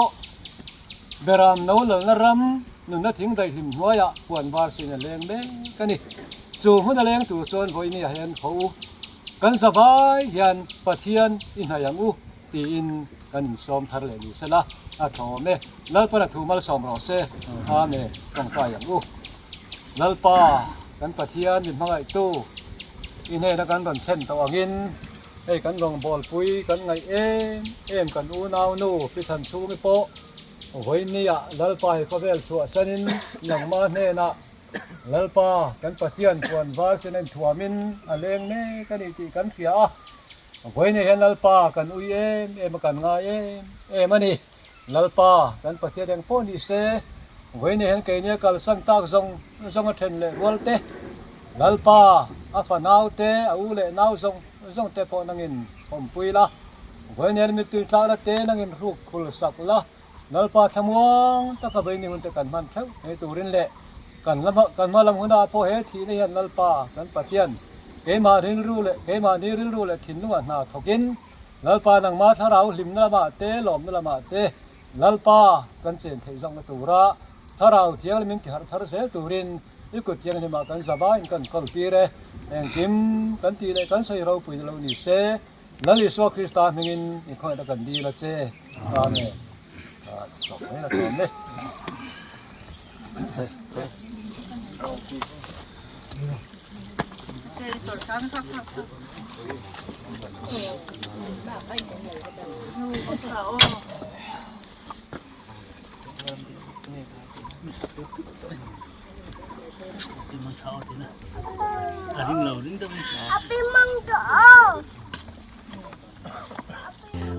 เบรามนู้หลังนรำนุ่นนัดทิ้งได้ทิมหัวยาปวนบาสินันเลงเด้กันนี่สู่หุ่นเลงตัวส่วนไว้เนี่ยเห็นเขากันสบายยันปะเทียนอินหายังตีอินกันสอมทะเลนี่เสละอาทอมเนี่ยลัลปะนักทูมาลสอมรอเสอาเมต้องไปอย่างลัลปะกันปะเทียนยินพังไอตู้อินเฮนักกันบันเช่นตัวงินไอ้กันลงบอลปุยกันไงเอ็มกันอูนาวนูพิธันชูไม่โปโอ้ยนี่อะลัลปะเขาเวลชัวเซนินหนังมาเนนะลัลปะกันปะเทียนควรว่าเซนินทัวมินอะไรเงี้ยกันอีกกันเสียไว้ในเห็นลัลปากันอุยกันง่ายมันนี่ลัลปากันประเทศแดงโพนิเซไว้ในเห็นเกณฑ์กัลสังตากซงเทนเลวอลเตลัลปาอาฟานาวเตอูเลนาวซงเตโพนังอินผมปุยละไว้ในมิตุตาละเตนังอินรูปคุลสักละลัลปาทำวงตะกบนี่มันจะกันมันเท่าในตูรินเละกันมาลำหัวหน้าโพเฮทีในเห็นลัลปากันประเทศเกมาเรื่องรู้เลยถิ่นนวดนาทกินลัลปานังมาทาราลิมนละมาเตลอมนละมาเตลัลปากันเส้นที่จังตัวระทาราเที่ยงลิมที่หาทาราเสตูรินอีกเที่ยงนี่มากันสบายกันคอลปีเรกิมกันตีเลยกันใส่เราปุยเราหนิเสลัลิสวคริสตามิงินอีกคนตะกันดีละเสอาเมนจบเลยละตัวนี้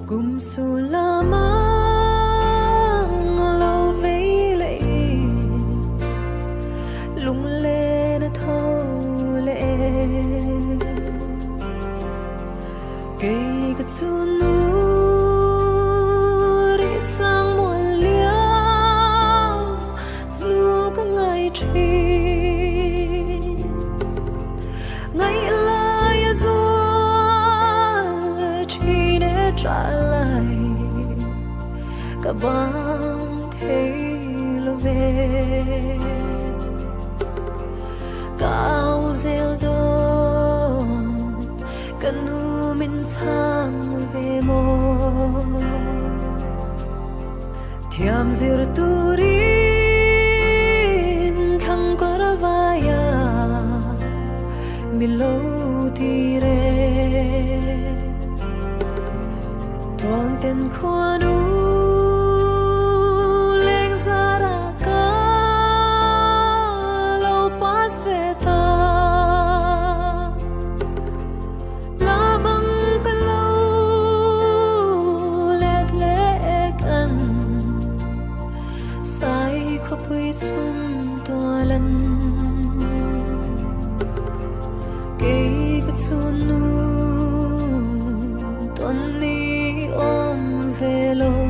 Kum sulamang lâu vây lệ lung lên thâu lệ cây cái chu nu đi sang muôn liao nu các ngày tri ngày lại rồi chỉ để trả lại cả băng thế lo về cao rêu đô cần u mình sang về mô thiam zir turin thăng có ra vaya mi lâu thì re tuang tên khoa nu leng ra ra ca lâu pas về ta la măng ca lâu lét lệ căn sai khó bơi sum tua lần cây cái chuông nu tuần đi ôm về lâu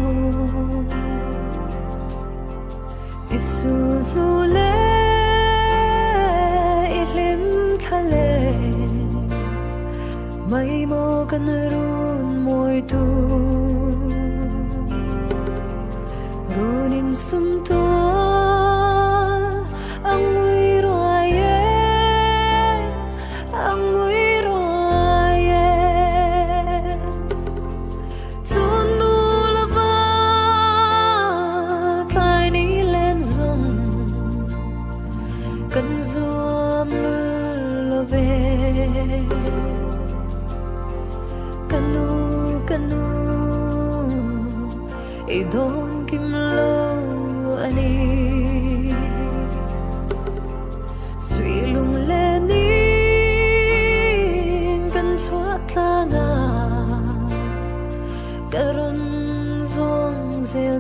isu nu lệ ilim thale mai mo kan run moi tu runin sum tua ang mui roye ang mui roye tunu lava tlai ni len zon kan zoom lo ve kanu kanu I don't kim lo ani suy lung lenin kan thoát nga karon zong zel